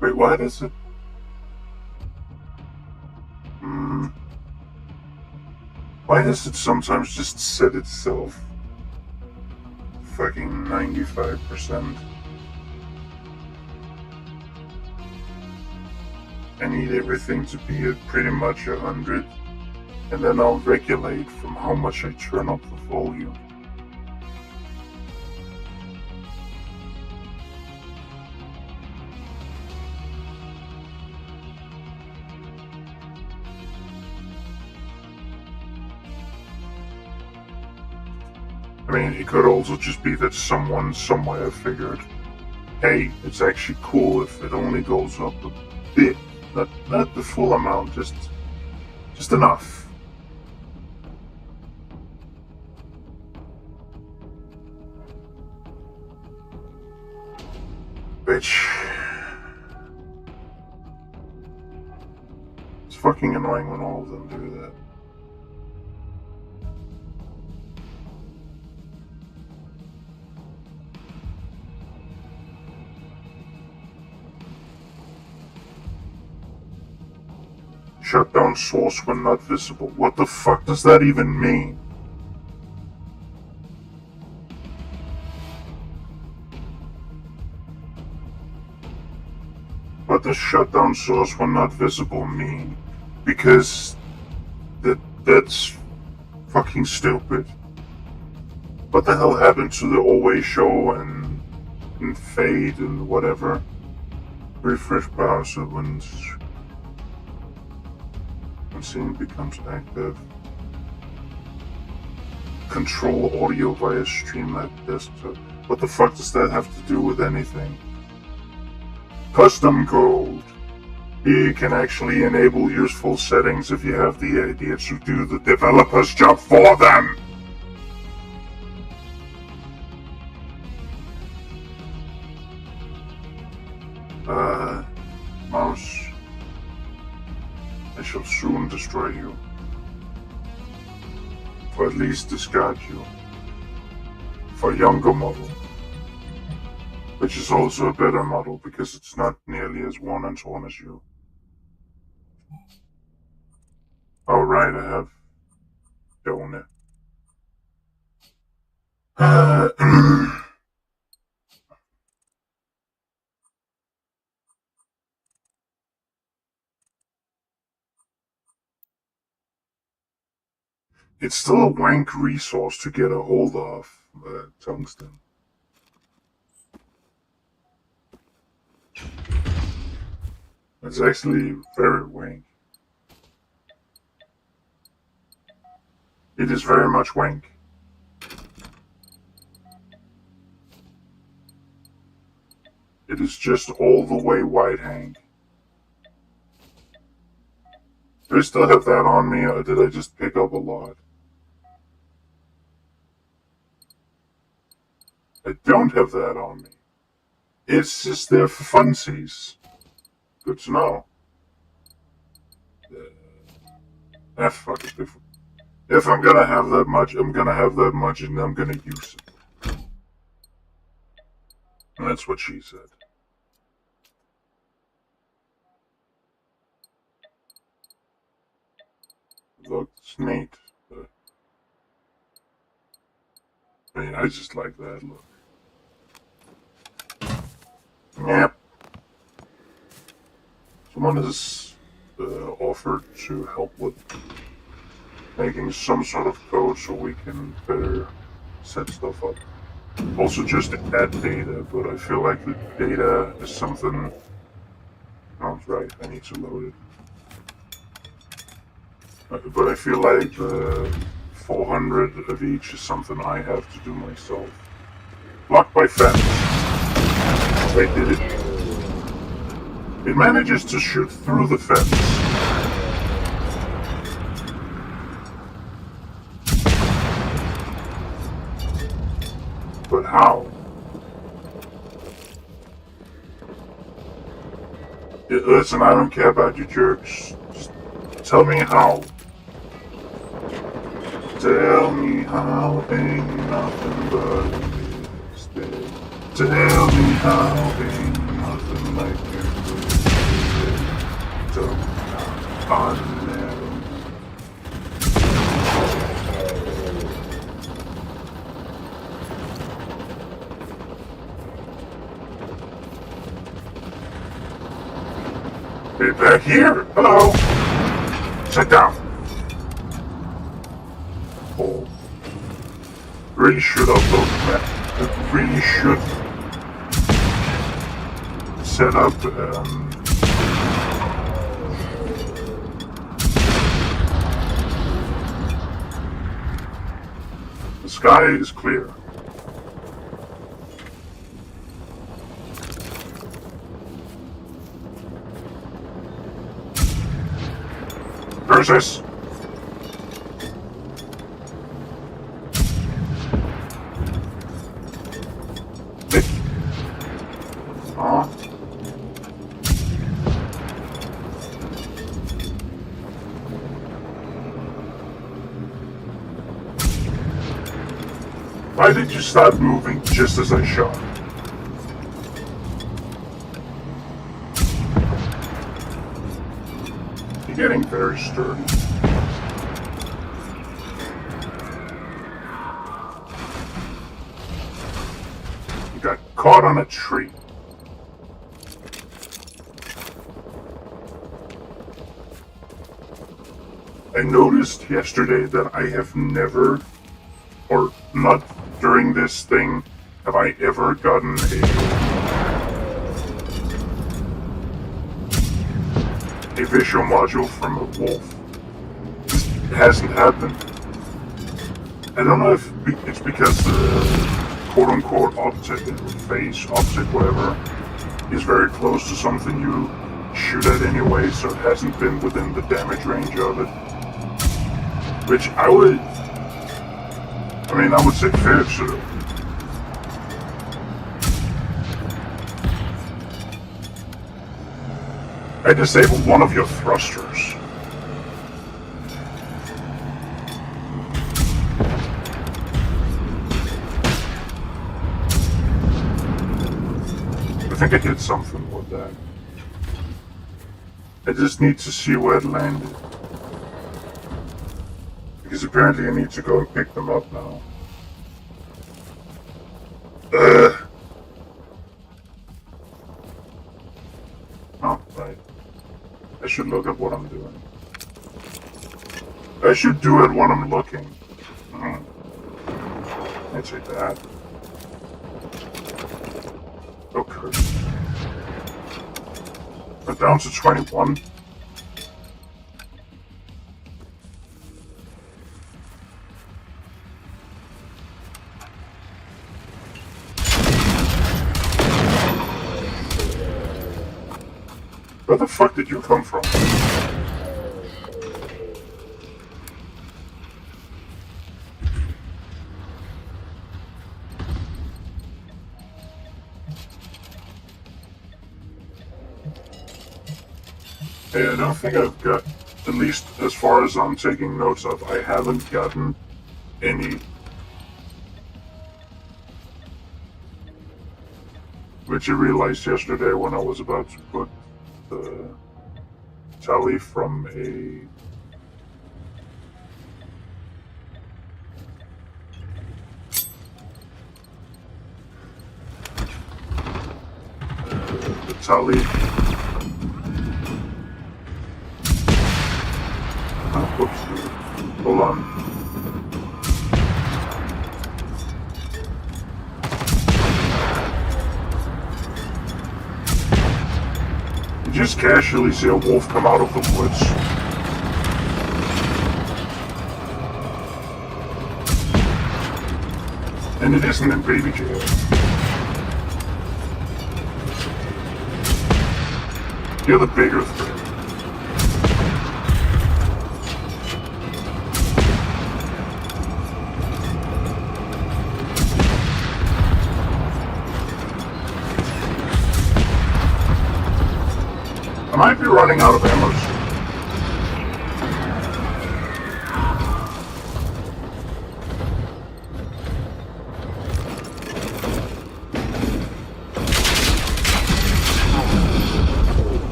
Wait, why does it? Why does it sometimes just set itself fucking 95%? I need everything to be at pretty much 100, and then I'll regulate from how much I turn up the volume. I mean, it could also just be that someone somewhere figured, hey, it's actually cool if it only goes up a bit, not the full amount, just enough. Bitch. It's fucking annoying when all of them do that. Shut down source when not visible. What the fuck does that even mean? What does shut down source when not visible mean? Because that's fucking stupid. What the hell happened to the always show and fade and whatever? Refresh browser when scene becomes active. Control audio via Streamlab desktop. What the fuck does that have to do with anything? Custom code. You can actually enable useful settings if you have the idea to do the developer's job for them. Mouse. I shall soon destroy you. Or at least discard you. For a younger model. Which is also a better model because it's not nearly as worn and torn as you. Oh right, I have donut. It's still a wank resource to get a hold of, tungsten. It's actually very wank. It is very much wank. It is just all the way white hang. Do I still have that on me, or did I just pick up a lot? I don't have that on me. It's just there for funsies. Good to know. Fuck it. If I'm gonna have that much, I'm gonna have that much and I'm gonna use it. And that's what she said. Looks neat. I mean, I just like that look. Yep. Someone has offered to help with making some sort of code so we can better set stuff up. Also just add data, but I feel like the data is something... Oh, right, I need to load it. But I feel like the 400 of each is something I have to do myself. Blocked by fence. Wait, did it? It manages to shoot through the fence. But how? Listen, I don't care about you jerks. Just tell me how. Tell me how ain't nothing but Tell me how ain't nothing like it. Tell me how I never. Hey, back here. Hello. Sit down. Oh. Really should upload that. I really should set up the sky is clear. Versus why did you start moving just as I shot? You're getting very sturdy. You got caught on a tree. I noticed yesterday that I have never, or not during this thing, have I ever gotten a visual module from a wolf. This hasn't happened. I don't know if it's because the quote-unquote object, face, object, whatever, is very close to something you shoot at anyway, so it hasn't been within the damage range of it. Which I would say fair to. I disabled one of your thrusters. I think I did something with that. I just need to see where it landed. Because apparently I need to go and pick them up now. Oh, right. I should look at what I'm doing. I should do it when I'm looking. I'd say that. Okay. We're down to 21. Where the fuck did you come from? Yeah, I don't think I've got, at least as far as I'm taking notes of, I haven't gotten any. Which I realized yesterday when I was about to put the tally from the tally. Whoops. Hold on. You just casually see a wolf come out of the woods. And it isn't in baby jail. You're the bigger threat. I might be running out of ammo.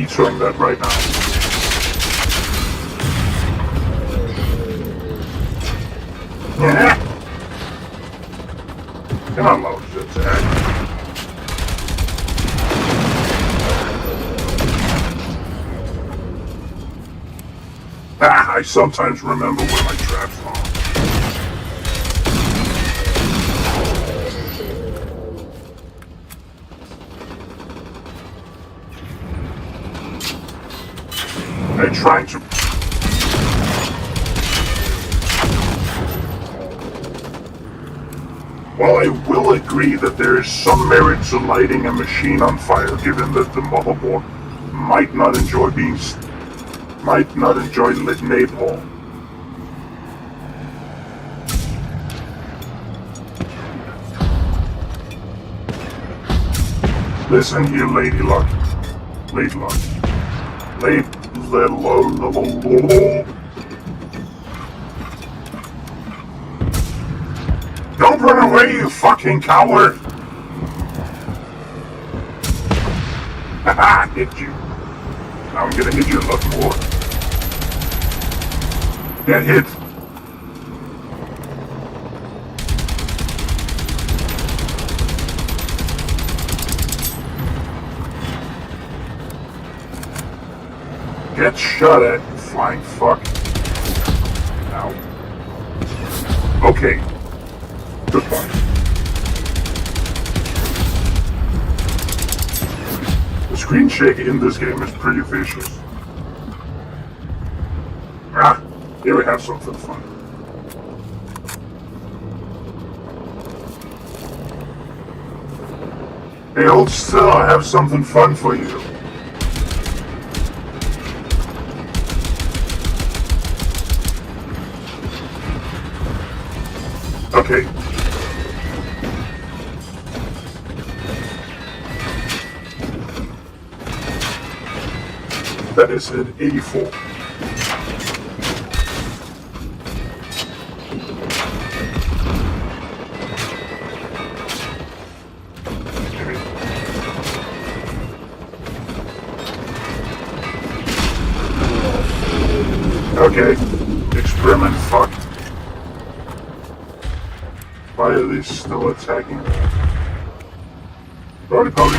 vetoing that right now. Yeah. Come on, Lowe's attack. I sometimes remember where my traps are. I'm trying to... While I will agree that there is some merit to lighting a machine on fire, given that the motherboard might not enjoy lit napalm. Listen here, Lady Luck. Lady Luck. Don't run away, you fucking coward! Haha, hit you. Now I'm gonna hit you a lot more. Get hit. Get shot at, you flying fuck. Ow. Okay. Good point. The screen shake in this game is pretty vicious. Ah, here we have something fun. Hey, old still, I have something fun for you. Okay. That is an 84. Okay. Experiment fucked. Why are they still attacking? Party party.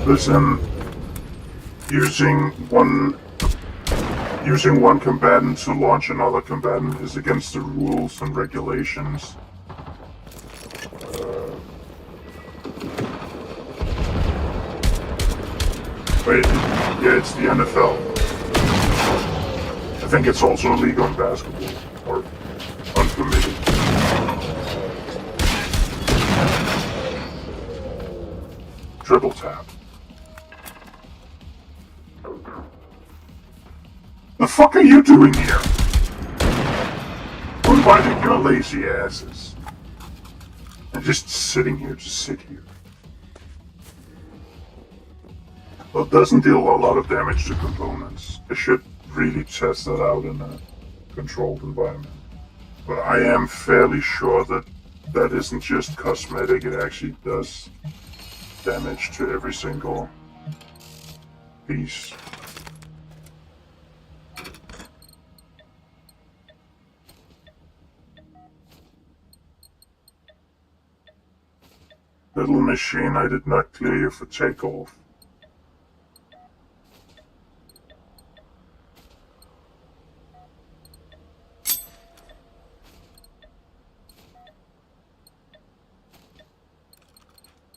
Listen, using one combatant to launch another combatant is against the rules and regulations. Wait, yeah, it's the NFL. I think it's also illegal in basketball, or unpermitted. Triple tap. The fuck are you doing here? We're inviting your lazy asses. And just sitting here to sit here. Well, it doesn't deal a lot of damage to components. I should really test that out in a controlled environment. But I am fairly sure that that isn't just cosmetic, it actually does damage to every single piece. Little machine, I did not clear you for takeoff.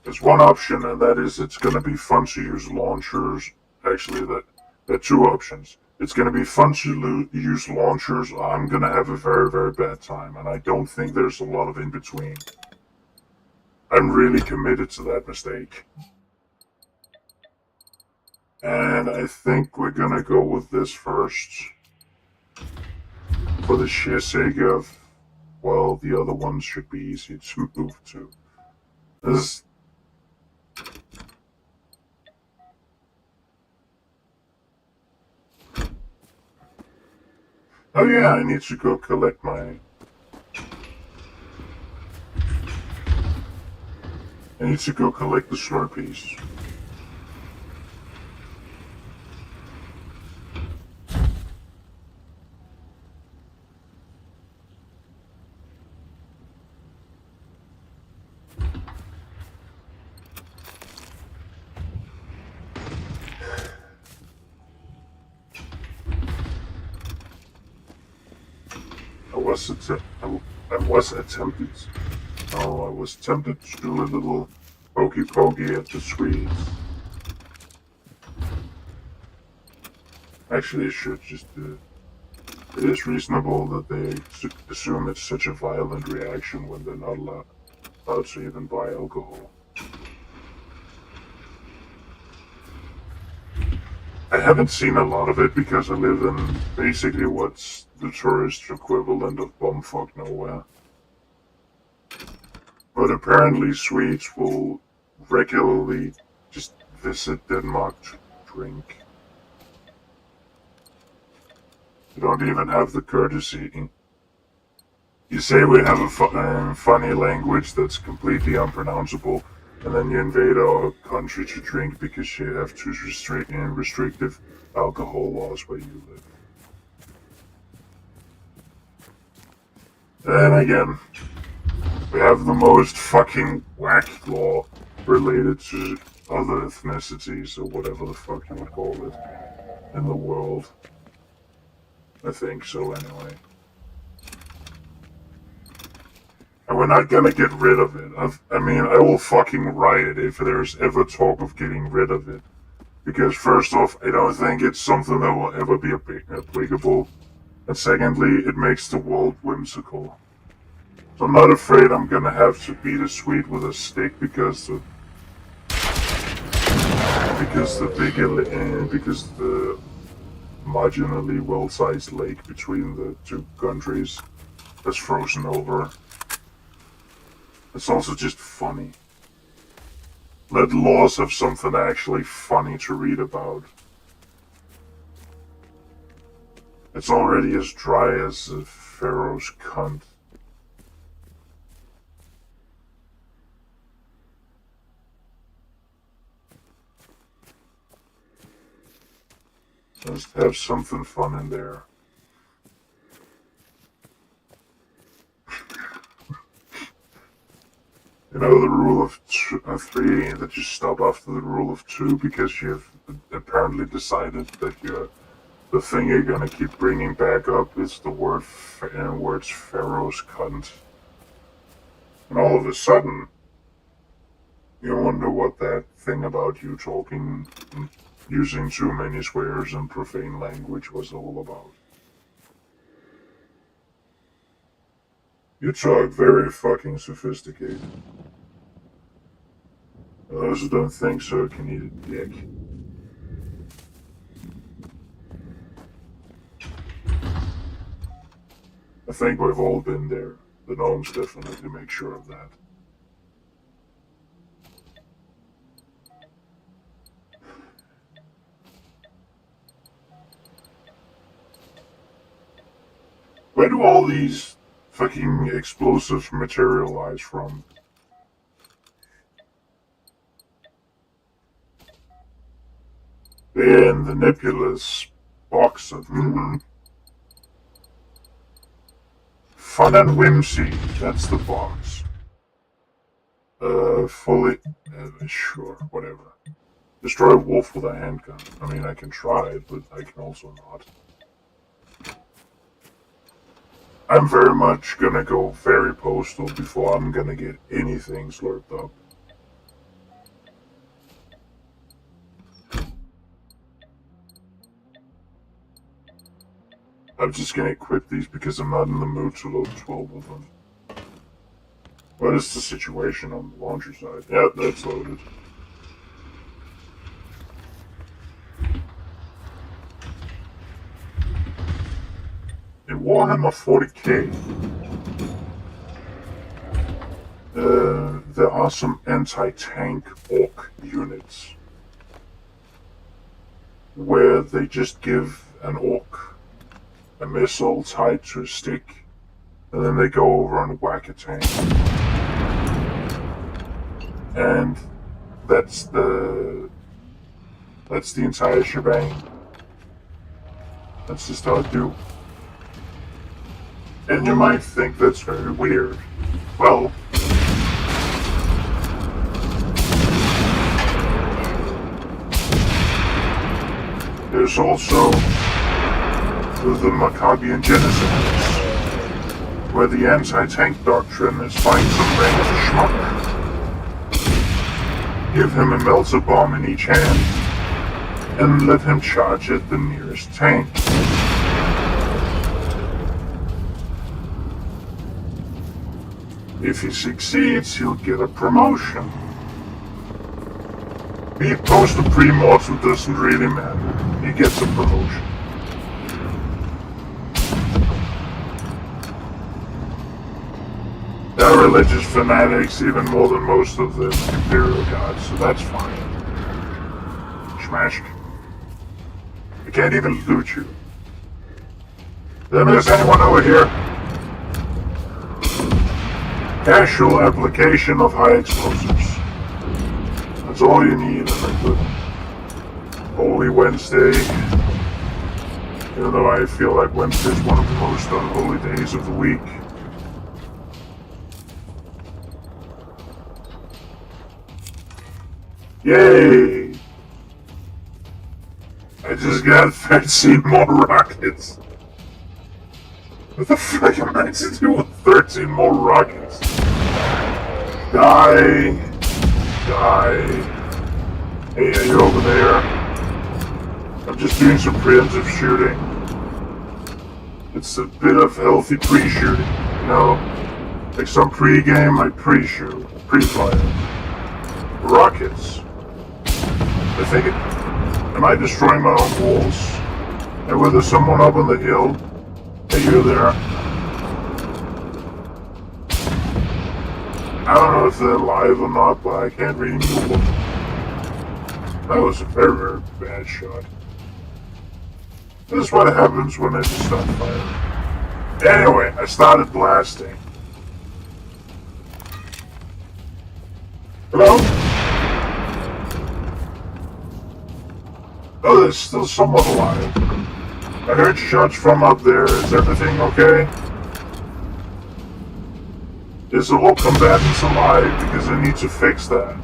There's one option, and that is it's going to be fun to use launchers. Actually, there are two options. It's going to be fun to use launchers, or I'm going to have a very, very bad time, and I don't think there's a lot of in between. I'm really committed to that mistake. And I think we're going to go with this first. For the sheer sake of, well, the other ones should be easy to move to. This. Oh yeah, I need to go collect my... I need to go collect the Slurpees. I was tempted to do a little pokey pokey at the Swedes. Actually, I should just do it. It is reasonable that they assume it's such a violent reaction when they're not allowed to even buy alcohol. I haven't seen a lot of it because I live in basically what's the tourist equivalent of bumfuck nowhere. But apparently Swedes will regularly just visit Denmark to drink. They don't even have the courtesy. You say we have a funny language that's completely unpronounceable, and then you invade our country to drink because you have too restrictive alcohol laws where you live. Then again, we have the most fucking whack law related to other ethnicities or whatever the fuck you would call it in the world. I think so anyway. And we're not gonna get rid of it. I mean, I will fucking riot if there's ever talk of getting rid of it. Because first off, I don't think it's something that will ever be applicable. And secondly, it makes the world whimsical. So I'm not afraid I'm gonna have to beat a Swede with a stick because the marginally well-sized lake between the two countries has frozen over. It's also just funny. Let laws have something actually funny to read about. It's already as dry as a pharaoh's cunt. Just have something fun in there. You know, the rule of three, that you stop after the rule of two because you've apparently decided that the thing you're gonna keep bringing back up is the words pharaoh's cunt. And all of a sudden, you wonder what that thing about you talking, using too many swears and profane language was all about. You talk very fucking sophisticated. Those who don't think so can eat a dick. I think we've all been there. The gnomes definitely make sure of that. Where do all these fucking explosives materialize from? They're in the nebulous box of fun and whimsy. That's the box. Fully. Sure, whatever. Destroy a wolf with a handgun. I mean, I can try it, but I can also not. I'm very much gonna go very postal before I'm gonna get anything slurped up. I'm just gonna equip these because I'm not in the mood to load 12 of them. What is the situation on the launcher side? Yeah, that's loaded. In Warhammer 40k, there are some anti-tank orc units where they just give an orc a missile tied to a stick, and then they go over and whack a tank. And that's the entire shebang. That's just how I do. And you might think that's very weird. Well, there's also the Maccabean Genesis, where the anti-tank doctrine is find some random schmuck, give him a melter bomb in each hand, and let him charge at the nearest tank. If he succeeds, he'll get a promotion. Be post or pre-mortem doesn't really matter. He gets a promotion. They're religious fanatics, even more than most of the Imperial gods, so that's fine. Smashed. I can't even loot you. Then there's anyone over here? Casual application of high explosives. That's all you need on a good Holy Wednesday. Even though I feel like Wednesday's one of the most unholy days of the week. Yay! I just got 13 more rockets. What the frick am I to do with 13 more rockets? Die! Hey, are you over there? I'm just doing some preemptive shooting. It's a bit of healthy pre-shooting, you know? Like some pre-game, I pre-shoot, pre-fire. Rockets. I think it... Am I destroying my own walls? And whether someone up on the hill... Hey, you're there. I don't know if they're alive or not, but I can't really move them. That was a very, very bad shot. This is what happens when I just start firing. Anyway, I started blasting. Hello? Oh, there's still someone alive. I heard shots from up there. Is everything okay? Is the whole combatants alive? Because I need to fix that.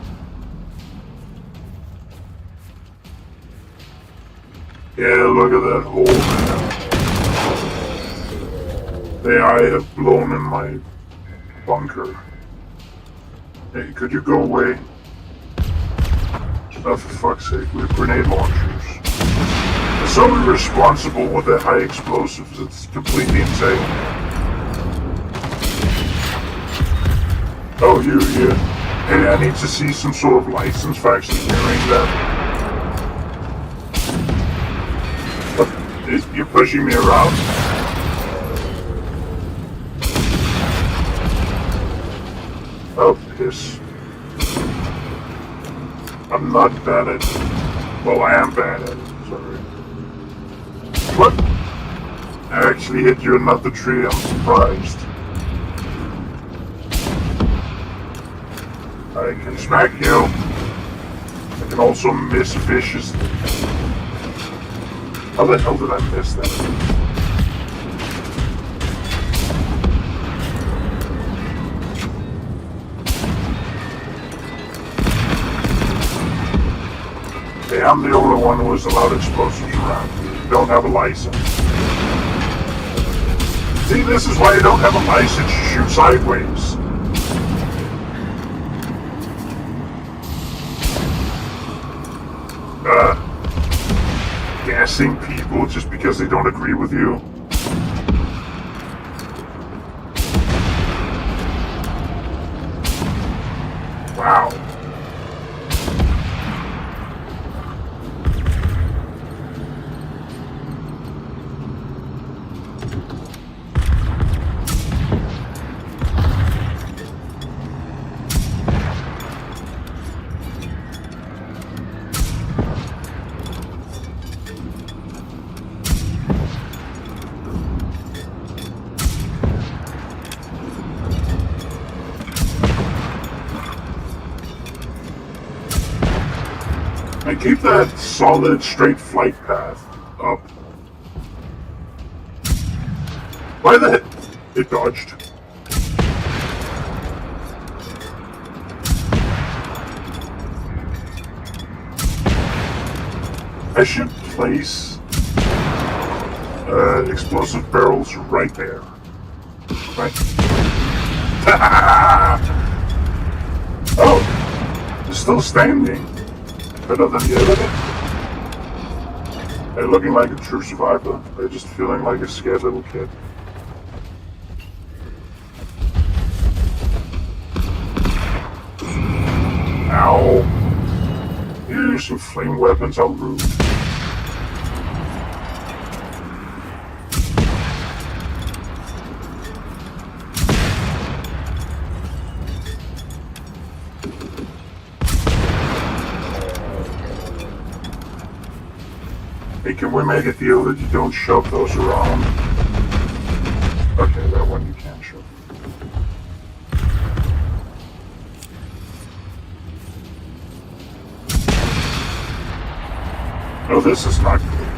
Yeah, look at that hole, man. The eye have blown in my bunker. Hey, could you go away? Oh, for fuck's sake, we have grenade launchers. They're so irresponsible with their high explosives, it's completely insane. Oh, you. Hey, I need to see some sort of license for actually carrying that. You're pushing me around. Oh, piss. I'm not bad at it. Well, I am bad at it. Sorry. What? I actually hit you and not the tree. I'm surprised. I can smack you. I can also miss viciously. How the hell did I miss that? Hey, I'm the only one who is allowed explosives around. You don't have a license. See, this is why you don't have a license. You shoot sideways. Gassing people just because they don't agree with you. Wow. And keep that solid, straight flight path up. Why the heck? It dodged. I should place explosive barrels right there. Right. Oh! It's still standing. Better than the other. They're looking like a true survivor. They're just feeling like a scared little kid. Ow! Use some flame weapons, how rude. Hey, can we make a deal that you don't shove those around? Okay, that one you can shove. No, this is not good.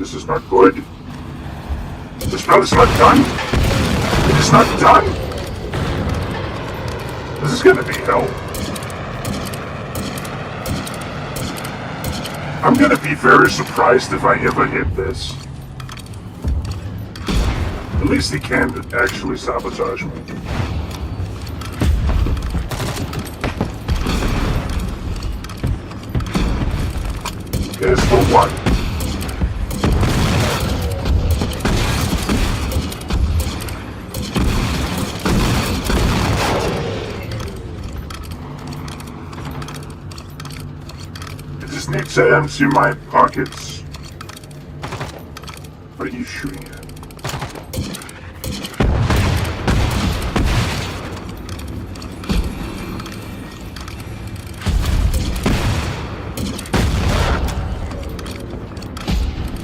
This is not good. The spell is not done. It is not done. This is gonna be hell. I'm gonna be very surprised if I ever hit this. At least he can't actually sabotage me. Guess for what? I just need to empty my pockets. What are you shooting at?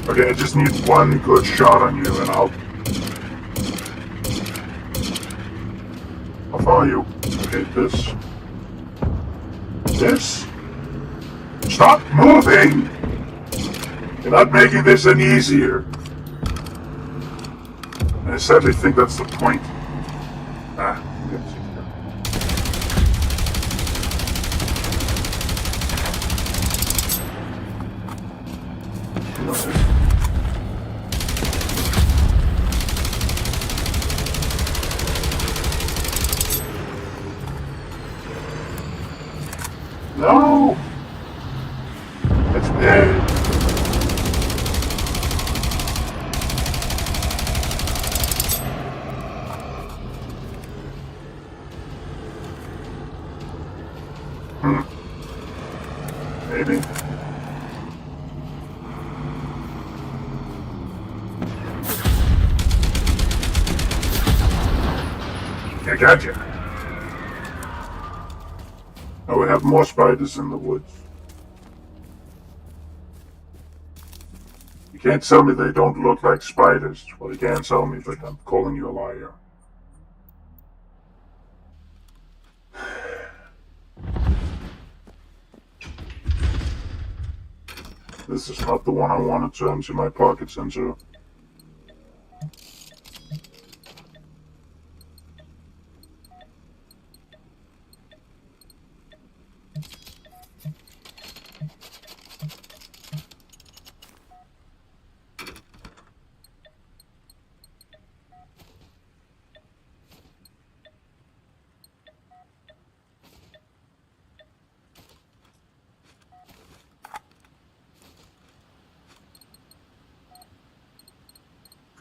Okay, I just need one good shot on you and I'll follow you. Okay, this. This. Stop moving! You're not making this any easier. And I sadly think that's the point. Ah, yes. No! It's big. Maybe. I gotcha. Oh, we have more spiders in the woods. You can't tell me they don't look like spiders. Well, you can't tell me, but I'm calling you a liar. This is not the one I wanted to empty my pockets into.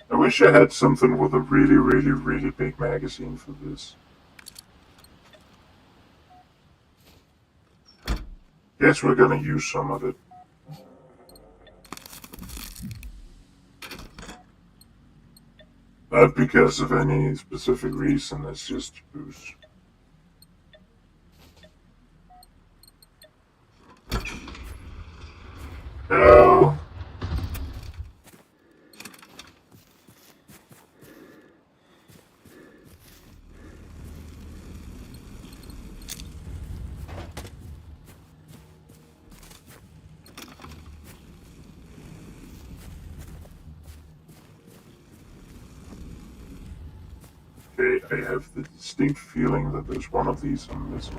I wish I had something with a really, really, really big magazine for this. Guess we're gonna use some of it. Not because of any specific reason, it's just boost. No. I have the distinct feeling that there's one of these I'm missing.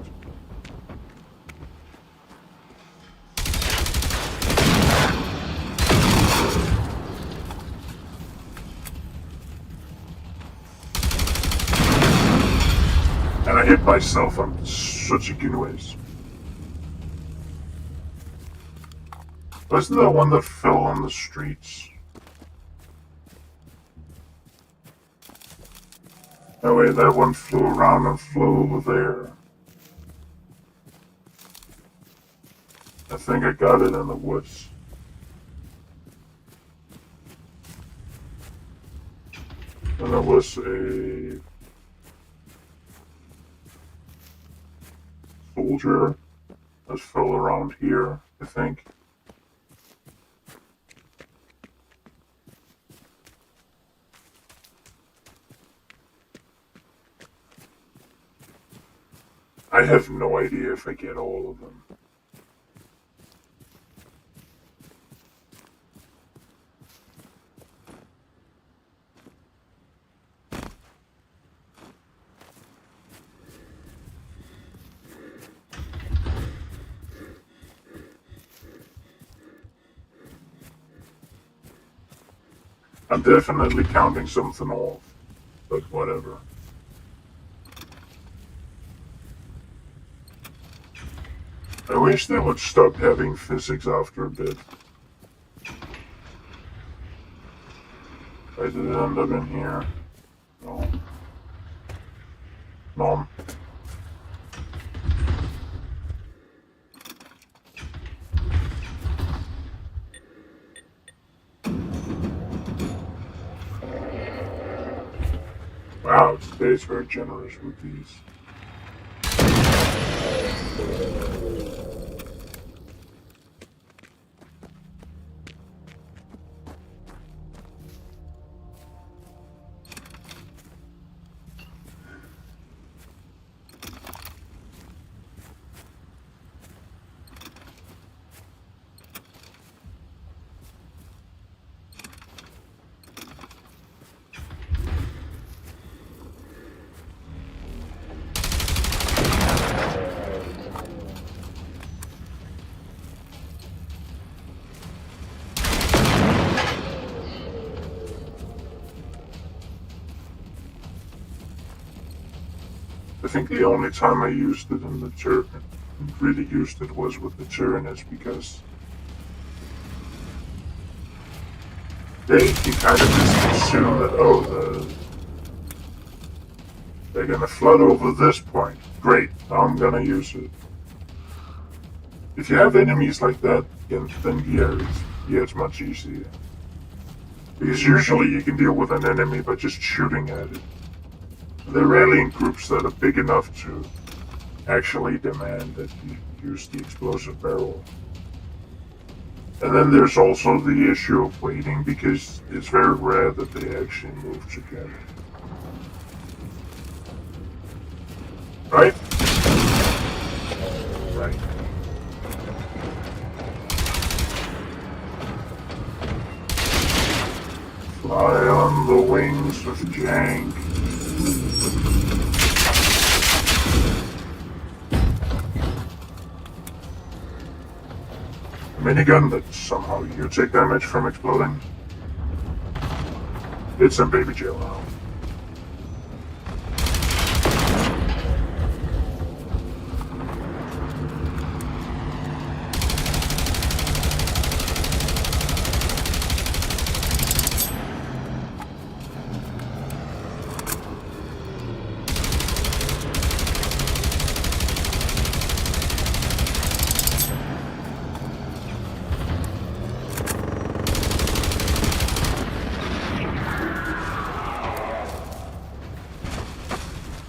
And I hit myself on such a good ways. Wasn't that one that fell on the streets? Oh wait, that one flew around and flew over there. I think I got it in the woods. And there was a soldier that fell around here, I think. I have no idea if I get all of them. I'm definitely counting something off, but whatever. I wish they would stop having physics after a bit. I did it end up in here? No. No. Wow, today's very generous with these. I think the only time I used it in the turret, really used it, was with the Tyrannus, because they can kind of just assume that, oh, they're gonna flood over this point. Great, now I'm gonna use it. If you have enemies like that, then yeah, it's much easier. Because usually you can deal with an enemy by just shooting at it. They're rarely in groups that are big enough to actually demand that you use the explosive barrel. And then there's also the issue of waiting, because it's very rare that they actually move together. Right? Right. Fly on the wings of Jank. A minigun that somehow you take damage from exploding. It's in baby jail now.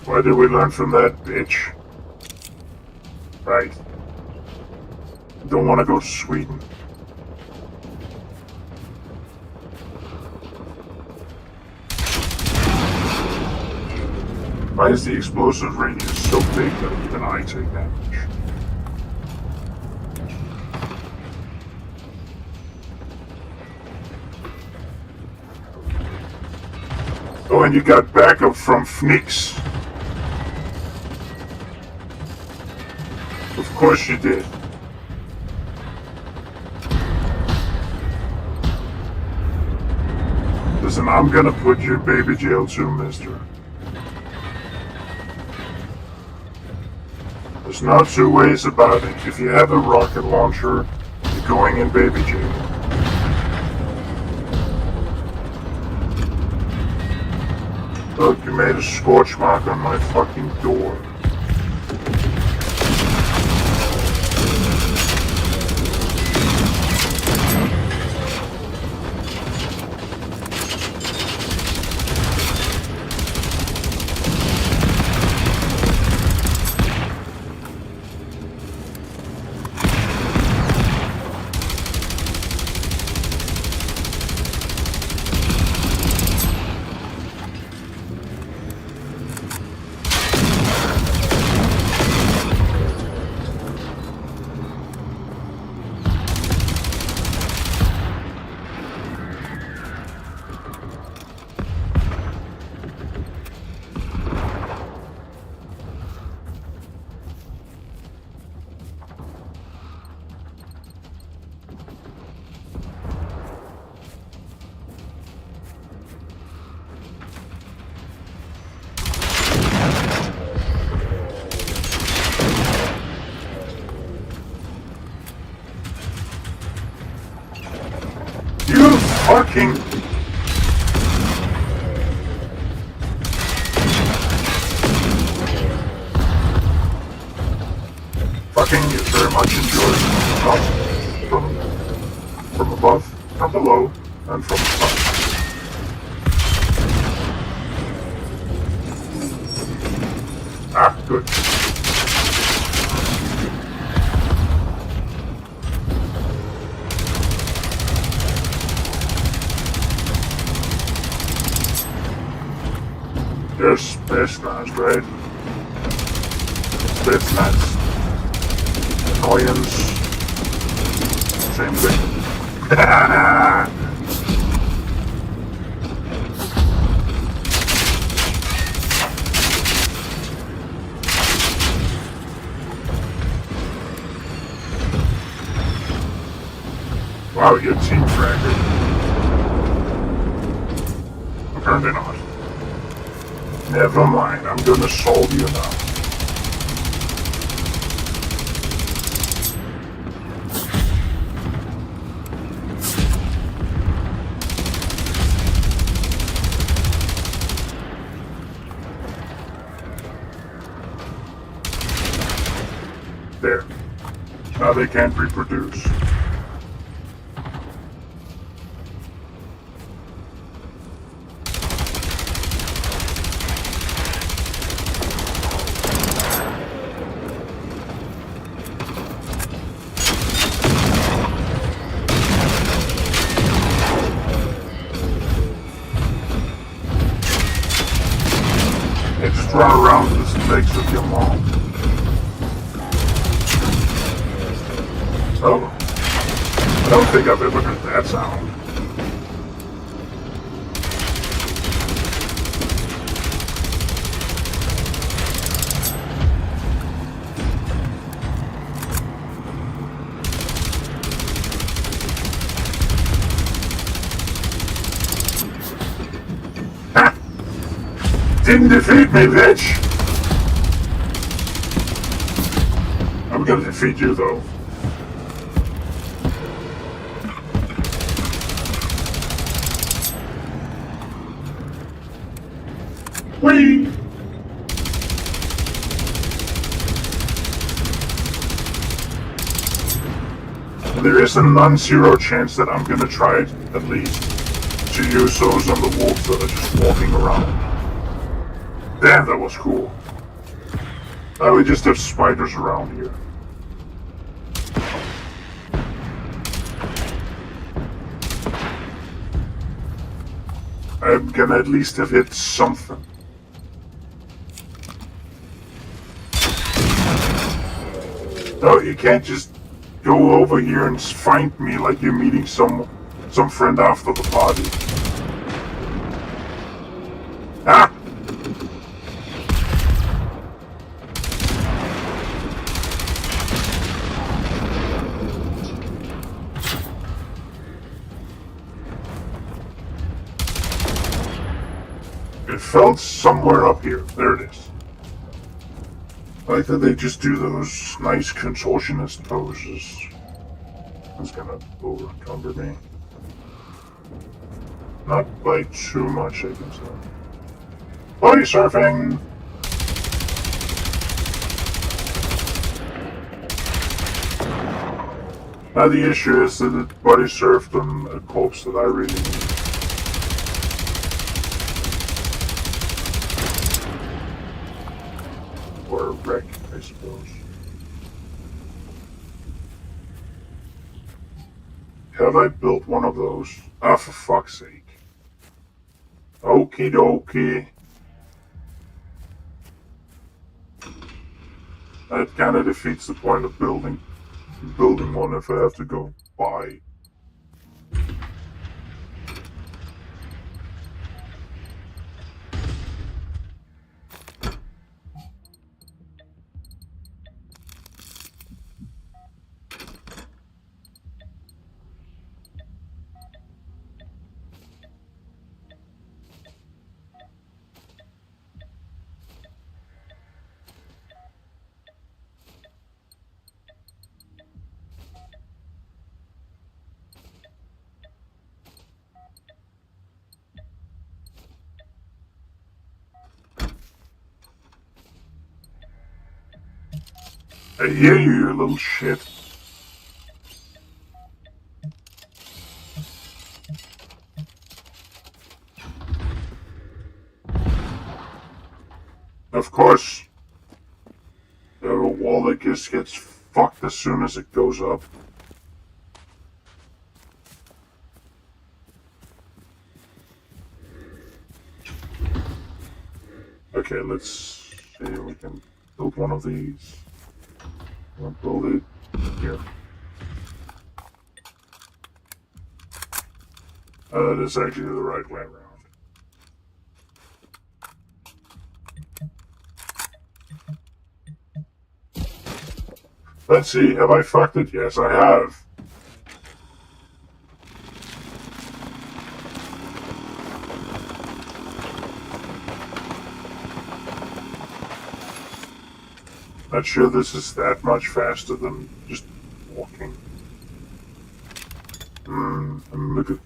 Why did we learn from that bitch? Right. Don't want to go to Sweden. Why is the explosive radius so big that even I take damage? Oh, and you got backup from Phoenix. Of course you did. Listen, I'm gonna put you in baby jail too, mister. There's no two ways about it. If you have a rocket launcher, you're going in baby jail. Look, you made a scorch mark on my fucking door. You fucking... Fucking very much enjoyed from above, from below, and from the top. Ah, good. There's Spetsnaz, right? Spetsnaz. Annoyance. Same thing. Wow, you're team fragger. Apparently not. Never mind, I'm gonna solve you now. There. Now they can't reproduce. And just run around with the legs of your mom. Oh, I don't think I've ever heard that sound. Ha! Didn't defeat me, bitch! I'm gonna defeat you, though. Whee! There is a non-zero chance that I'm gonna try, at least, to use those on the wolves that are just walking around. Damn, that was cool. Now we just have spiders around here. I'm gonna at least have hit something. No, you can't just go over here and find me like you're meeting some friend after the party. It felt somewhere up here. There it is. I like that they just do those nice contortionist poses. It's gonna overcumber me. Not by too much, I can say. Body surfing! Now the issue is that it body surfed on a corpse that I really need. Or a wreck, I suppose. Have I built one of those? Ah, for fuck's sake. Okie dokie. That kind of defeats the point of building one if I have to go buy. I hear you little shit. Of course, the wall that just gets fucked as soon as it goes up. Okay, let's see if we can build one of these. I'll build it here. That is actually the right way around. Let's see, have I fucked it? Yes, I have. Not sure this is that much faster than just walking. And look at...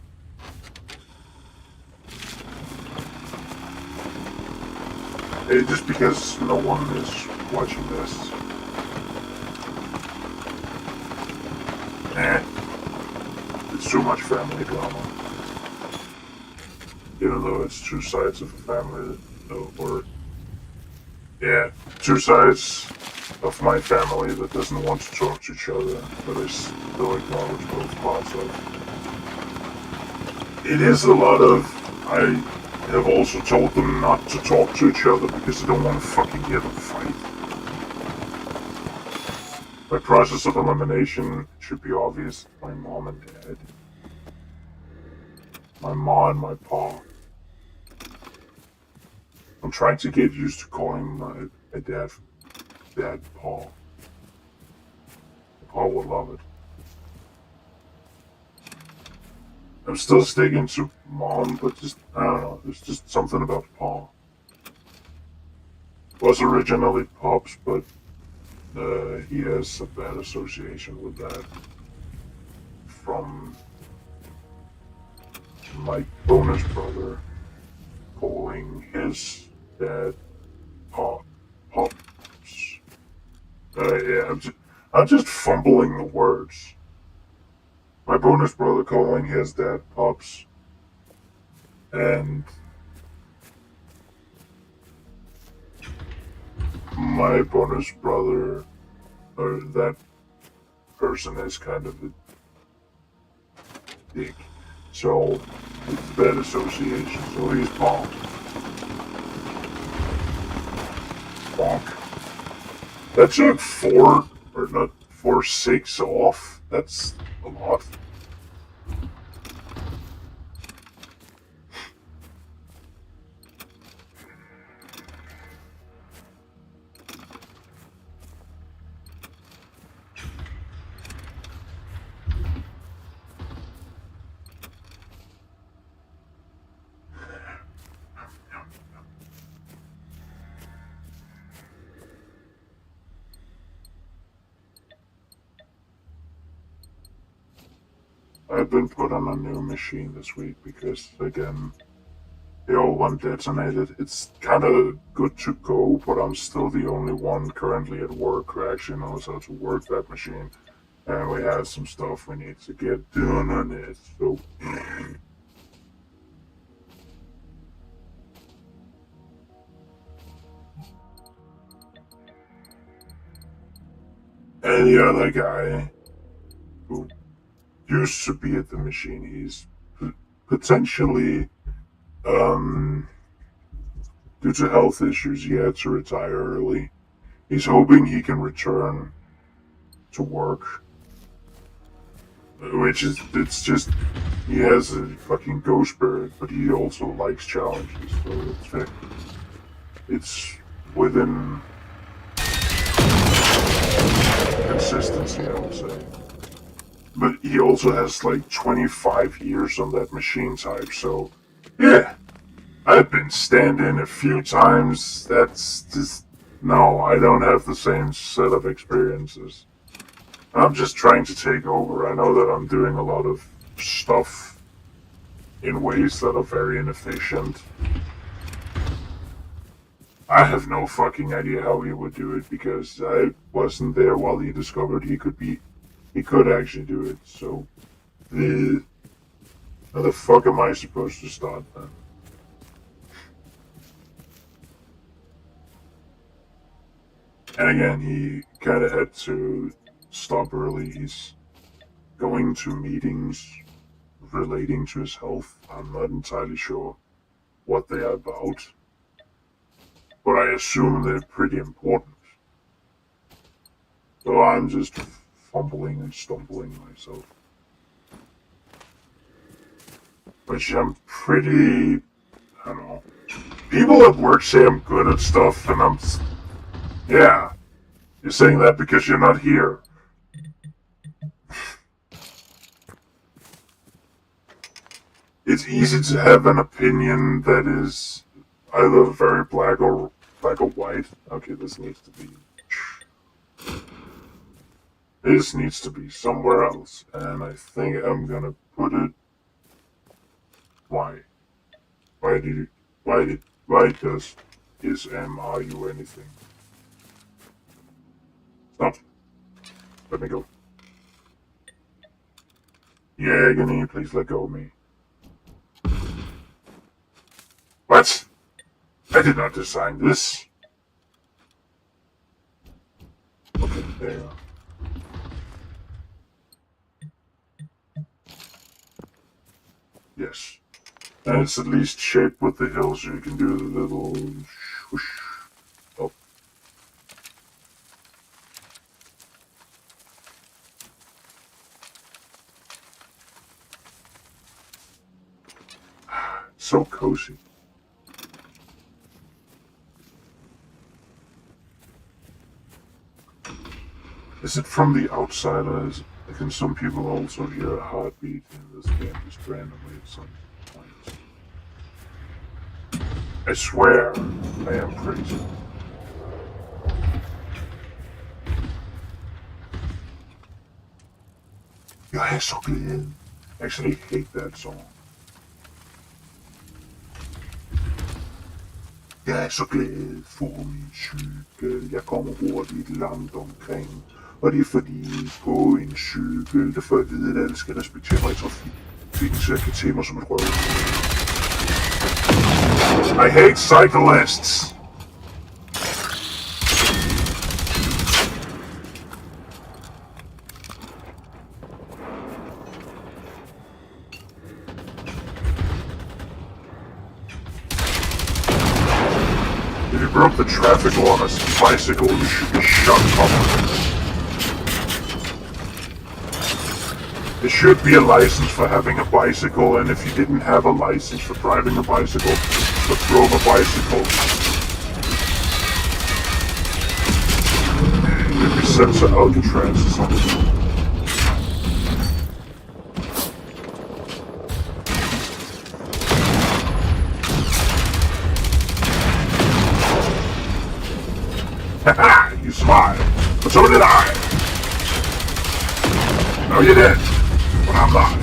Hey, just because no one is watching this. It's too much family drama. Even though it's two sides of a family, or... Yeah, two sides of my family that doesn't want to talk to each other, but I still acknowledge both parts of. It is a lot of, I have also told them not to talk to each other because I don't want to fucking get a fight. My process of elimination should be obvious. My mom and dad. My ma and my pa. I'm trying to get used to calling my dad Pa. Pa will love it. I'm still sticking to Mom, but just, I don't know, there's just something about Pa. Was originally Pops, but he has a bad association with that from my bonus brother calling his dad Pops. Yeah, I'm just fumbling the words. My bonus brother calling his dad Pops, and my bonus brother, or that person is kind of a dick. So, it's a bad association, so he's Bonk. Bonk. That took 6 off. That's a lot. I've been put on a new machine this week because, again, the old one detonated. It's kind of good to go, but I'm still the only one currently at work who actually knows how to work that machine. And we have some stuff we need to get done on it, so... And the other guy who used to be at the machine, he's potentially, due to health issues, he had to retire early. He's hoping he can return to work. Which is, it's just, he has a fucking ghost spirit, but he also likes challenges, so it's within consistency, I would say. But he also has like 25 years on that machine type, so yeah. I've been stand-in a few times. That's just, no, I don't have the same set of experiences. I'm just trying to take over. I know that I'm doing a lot of stuff in ways that are very inefficient. I have no fucking idea how he would do it because I wasn't there while he discovered he could actually do it. So, how the fuck am I supposed to start then? And again, he kind of had to stop early. He's going to meetings relating to his health. I'm not entirely sure what they are about, but I assume they're pretty important. So I'm just fumbling and stumbling myself. Which I'm pretty, I don't know. People at work say I'm good at stuff, and yeah, you're saying that because you're not here. It's easy to have an opinion that is either very black or white. Okay, this needs to be somewhere else, and I think I'm gonna put it. Why does is are you anything? Stop. Let me go. Yeah, can you please let go of me? What? I did not design this. Okay, there you are. Yes. And it's at least shaped with the hill so you can do the little swoosh. Oh. So cozy. Is it from the outside, or can some people also hear a heartbeat in this game just randomly at some points? I swear, I am crazy. Jeg er så glad. I actually hate that song. Jeg er så glad for min cykel. Jeg kommer hurtigt langt omkring. Og det er fordi på en cykel, der får jeg at vide, at alle skal respektere mig i trafikken, så jeg kan tage mig som et røv. I hate cyclists! If you broke the traffic law on a bicycle, you should be shot publicly. There should be a license for having a bicycle, and if you didn't have a license for driving a bicycle, but drove a bicycle, you'd be sent to Alcatraz or something. Haha, you smile, but so did I. No, you didn't. But I'm not.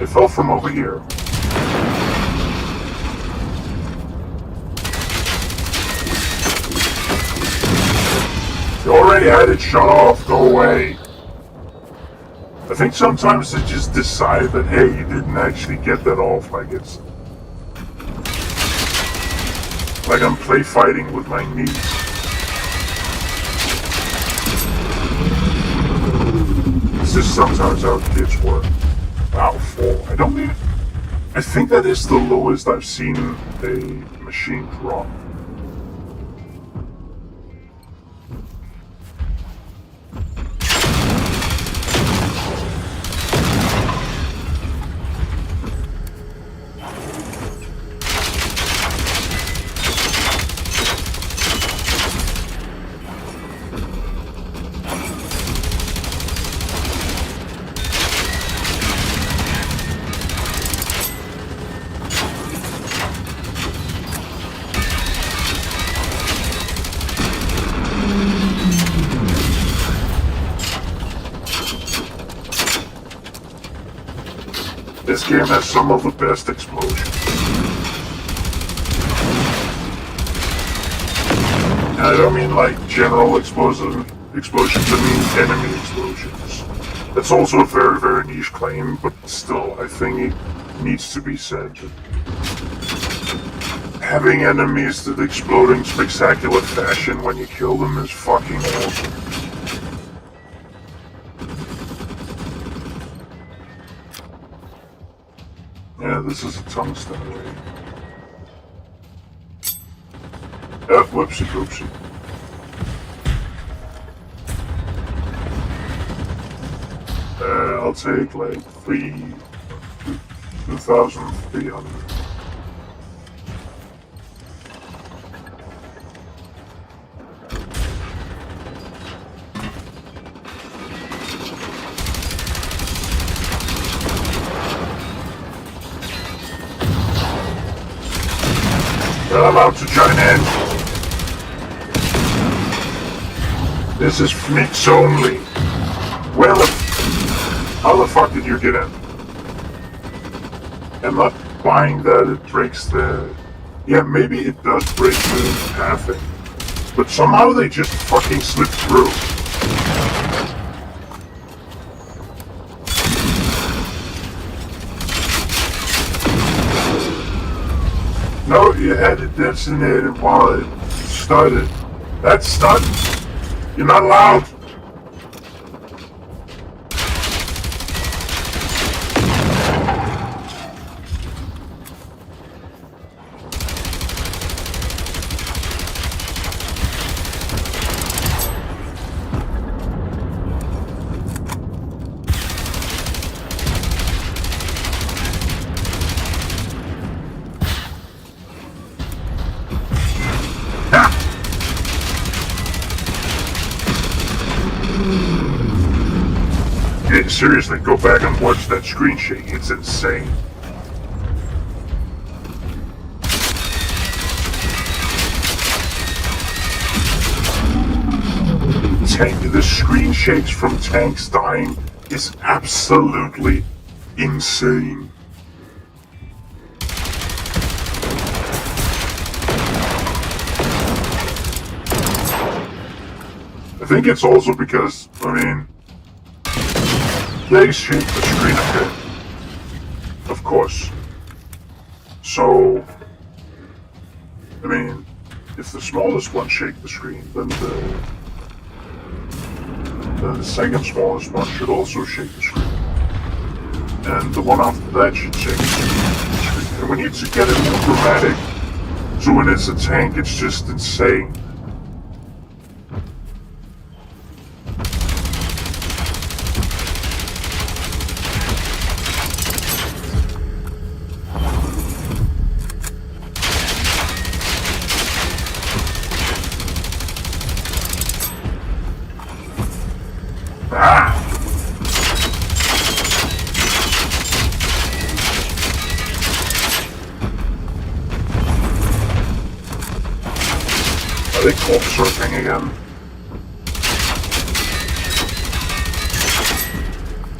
It fell from over here. You already had it shut off, go away. I think sometimes they just decide that, hey, you didn't actually get that off, like it's... like I'm play fighting with my niece. This is sometimes how kids work. Wow, 4. I don't mean... I think that is the lowest I've seen a machine drop. This game has some of the best explosions. And I don't mean like general explosions, I mean enemy explosions. That's also a very, very niche claim, but still, I think it needs to be said. Having enemies that explode in spectacular fashion when you kill them is fucking awesome. Yeah, this is a tungsten ray. Whoopsie doopsie. I'll take like 2,300. You're allowed to join in. This is fleets only. Well, how the fuck did you get in? I'm not buying that it breaks the... Yeah, maybe it does break the pathing. But somehow they just fucking slip through. No, you had it designated while it started. That's not... You're not allowed. Seriously, go back and watch that screen shake. It's insane. The screen shakes from tanks dying is absolutely insane. I think it's also because, they shake the screen a bit, of course. So, if the smallest one shake the screen, then the second smallest one should also shake the screen. And the one after that should shake the screen. And we need to get it more dramatic. So when it's a tank, it's just insane. Are they corpse surfing again?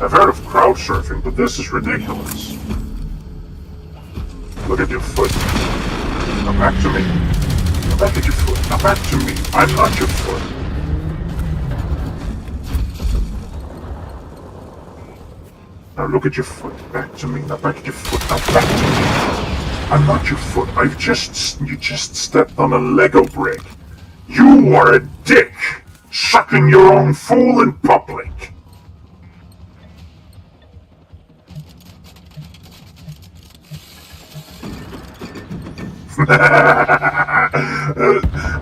I've heard of crowd surfing, but this is ridiculous. Look at your foot. Now back to me. Now back at your foot. Now back to me. I'm not your foot. Now look at your foot. Back to me. Now back at your foot. Now back to me. I'm not your foot. You just stepped on a Lego brick. You are a dick, sucking your own fool in public. It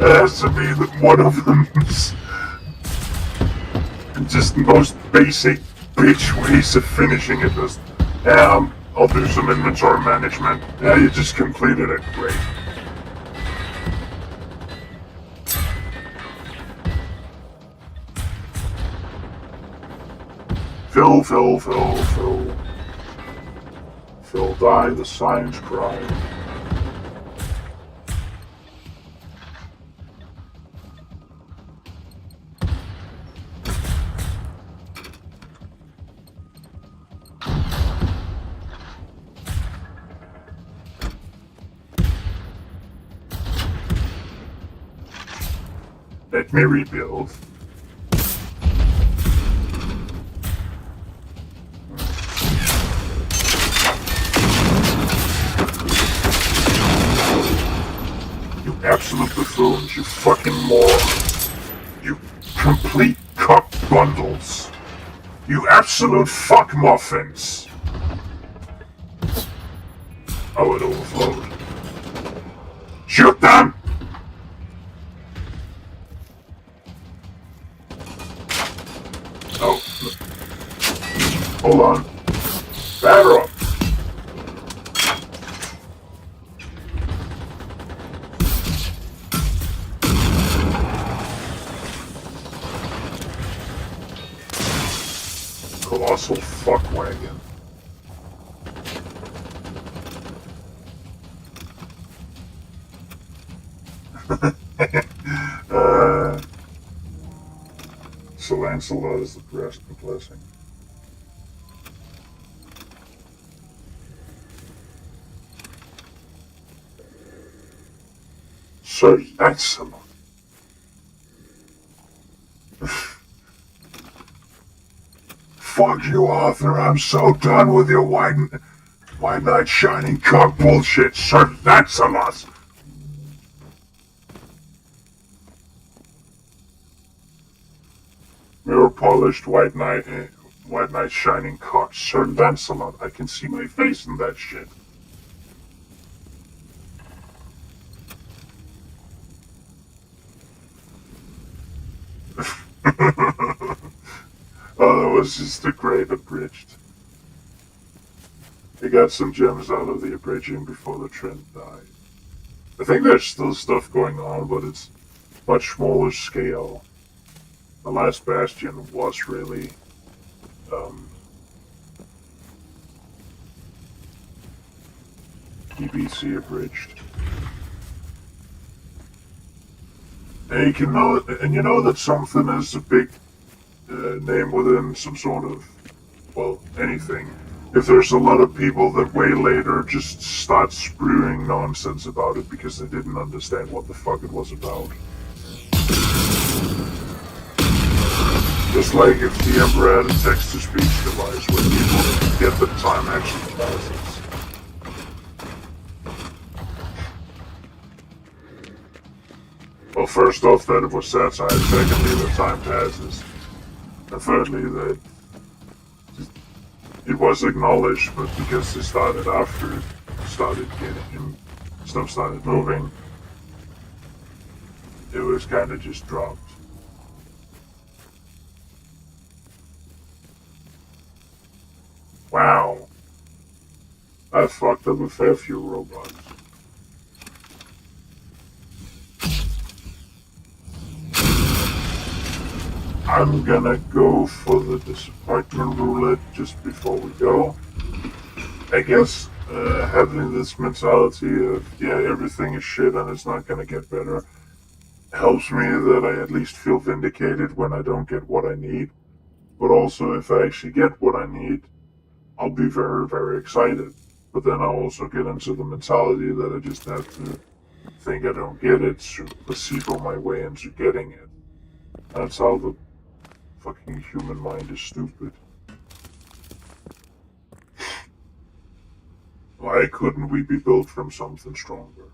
has to be that one of them's just the most basic bitch ways of finishing it. Just, I'll do some inventory management. Yeah, you just completed it. Great. Phil. Phil died, the science cried. Let me rebuild. You absolute buffoons, you fucking morons. You complete cup bundles. You absolute fuck muffins. Oh, it overflowed. Shoot them! Oh. Hold on. Batter up. Colossal fuckwagon. Sir Lancelot is the rest of the blessing. Sir Lancelot. Fuck you, Arthur. I'm so done with your white knight shining cock bullshit, Sir Lancelot. Mirror polished white knight shining cock, Sir Lancelot. I can see my face in that shit. Oh, that was just a great abridged. He got some gems out of the abridging before the trend died. I think there's still stuff going on, but it's much smaller scale. The last Bastion was really BBC abridged. And you know that something is a big name within some sort of, well, anything. If there's a lot of people that way later just start spewing nonsense about it because they didn't understand what the fuck it was about. Just like if the Emperor had a text-to-speech device where people get that time actually passes. Well, first off, that it was satire. Secondly, that time passes. And thirdly, that it was acknowledged, but because they started after it started getting, stuff started moving, it was kind of just dropped. Wow. I fucked up a fair few robots. I'm gonna go for the disappointment roulette just before we go. I guess having this mentality of, yeah, everything is shit and it's not gonna get better helps me that I at least feel vindicated when I don't get what I need. But also, if I actually get what I need, I'll be very, very excited. But then I'll also get into the mentality that I just have to think I don't get it to placebo my way into getting it. That's how the fucking human mind is stupid. Why couldn't we be built from something stronger?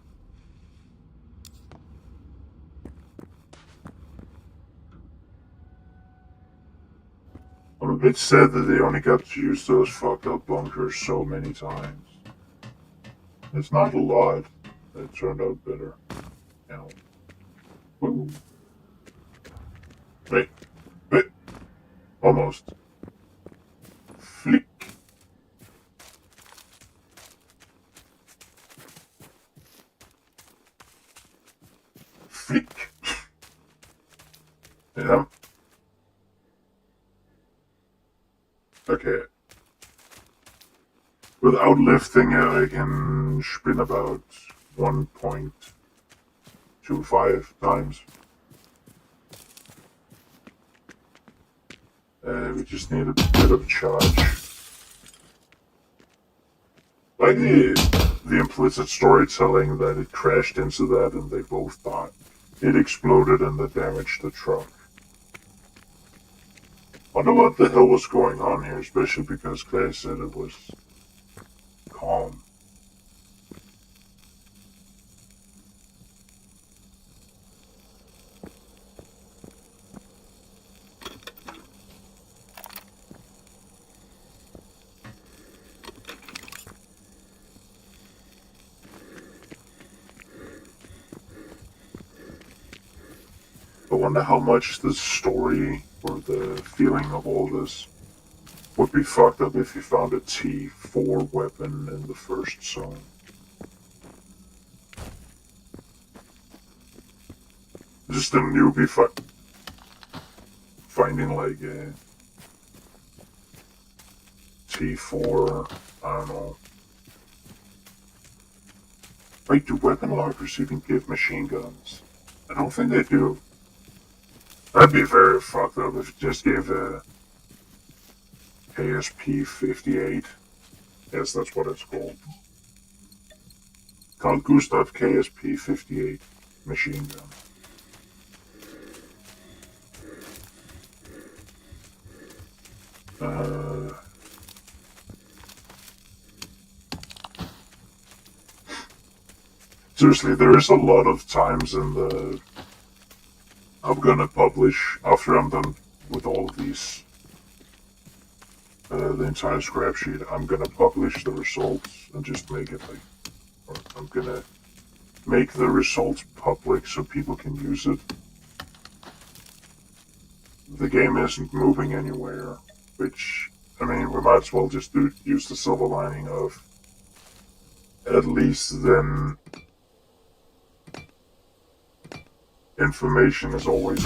I'm a bit sad that they only got to use those fucked up bunkers so many times. It's not a lot. It turned out better. Ow. Woo. Wait, wait, almost. Flick. Flick. Yeah. Okay. Without lifting it, I can spin about 1.25 times. We just need a bit of charge. Like the implicit storytelling that it crashed into that and they both died. It exploded and that damaged the truck. Wonder what the hell was going on here, especially because Claire said it was calm. I wonder how much the story or the feeling of all this would be fucked up if you found a T4 weapon in the first zone. Just a newbie finding like a T4, I don't know. Wait, do weapon lockers even give machine guns? I don't think they do. That'd be very fucked up if it just gave a KSP-58. Yes, that's what it's called. Called Gustav KSP-58 machine gun. Seriously, there is a lot of times in the... I'm gonna publish, after I'm done with all of these, the entire scrap sheet, I'm gonna publish the results and just make it like... Or I'm gonna make the results public so people can use it. The game isn't moving anywhere, which, I mean, we might as well just use the silver lining of at least then information is always...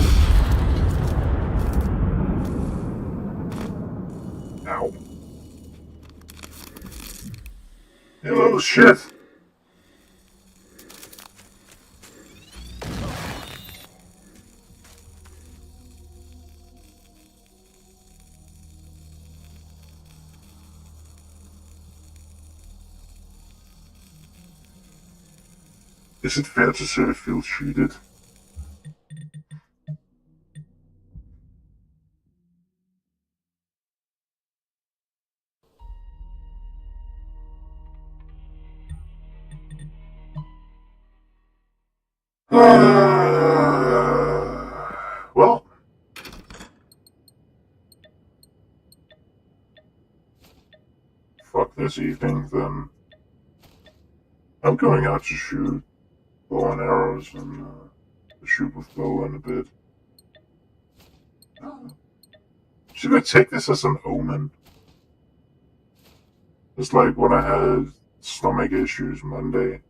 Ow. You little shit! Is it fair to say I feel cheated? Well, fuck this evening, then. I'm going out to shoot bow and arrows and shoot with bow in a bit. Should I take this as an omen? It's like when I had stomach issues Monday.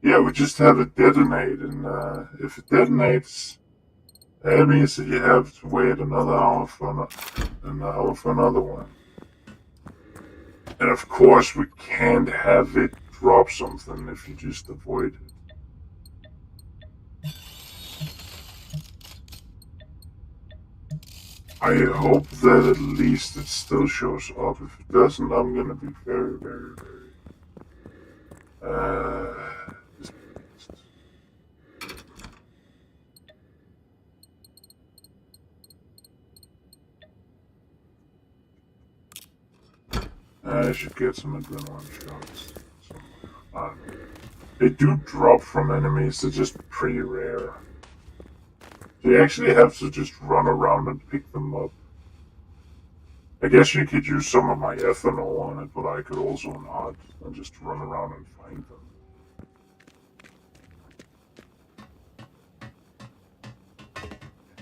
Yeah, we just have it detonate, and if it detonates, that means that you have to wait another hour for another one. And of course, we can't have it drop something if you just avoid it. I hope that at least it still shows up. If it doesn't, I'm gonna be very, very, very displeased. I should get some adrenaline shots somewhere. They do drop from enemies, they're just pretty rare. So you actually have to just run around and pick them up. I guess you could use some of my ethanol on it, but I could also not, and just run around and find them.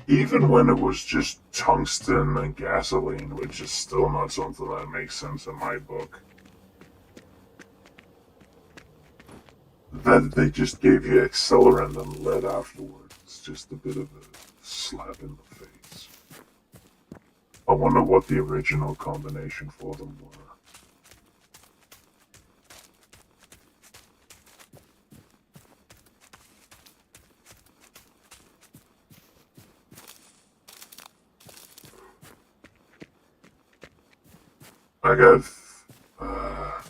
Even when it was just tungsten and gasoline, which is still not something that makes sense in my book. That they just gave you accelerant and lead afterwards. It's just a bit of a slap in the face. I wonder what the original combination for them were. I got. Ah!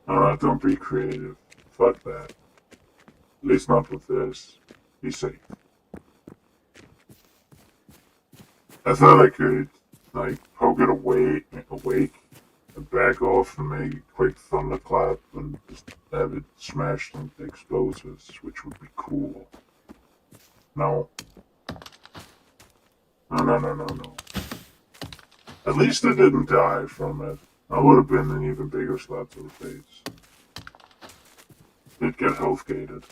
No, don't be creative. Fuck that. At least not with this. Be safe. I thought I could, like, poke it awake, and back off and make a quick thunderclap and just have it smashed into explosives, which would be cool. No. No. At least I didn't die from it. I would have been an even bigger slap to the face. Did get health gated.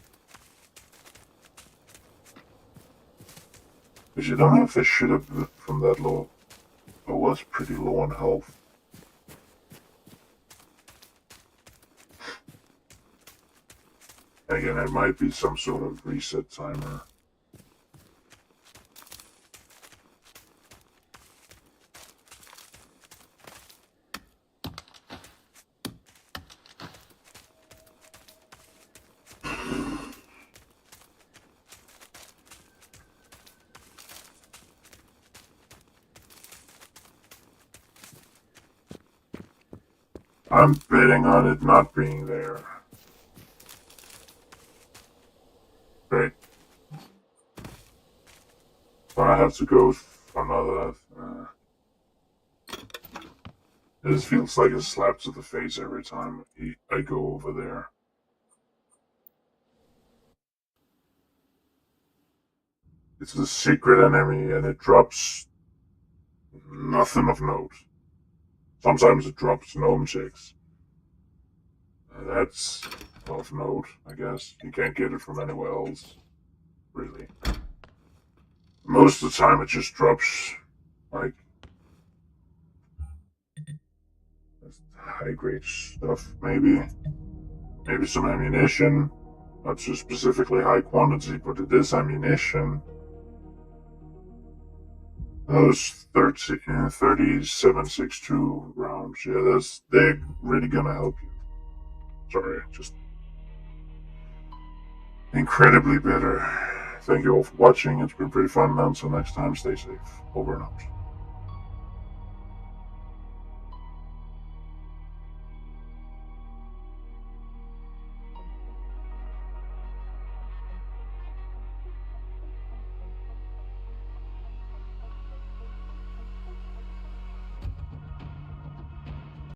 Because you don't know if it should have been from that low. I was pretty low on health. Again, it might be some sort of reset timer. I'm betting on it not being there. Right. But I have to go for another. It just feels like a slap to the face every time I go over there. It's a secret enemy and it drops nothing of note. Sometimes it drops gnome chicks. That's of note, I guess. You can't get it from anywhere else, really. Most of the time it just drops, like, high grade stuff, maybe. Maybe some ammunition. Not so specifically high quantity, but it is ammunition. Those 37.62 rounds, yeah, they're really gonna help you. Sorry, just incredibly better. Thank you all for watching. It's been pretty fun. Until next time, stay safe. Over and out.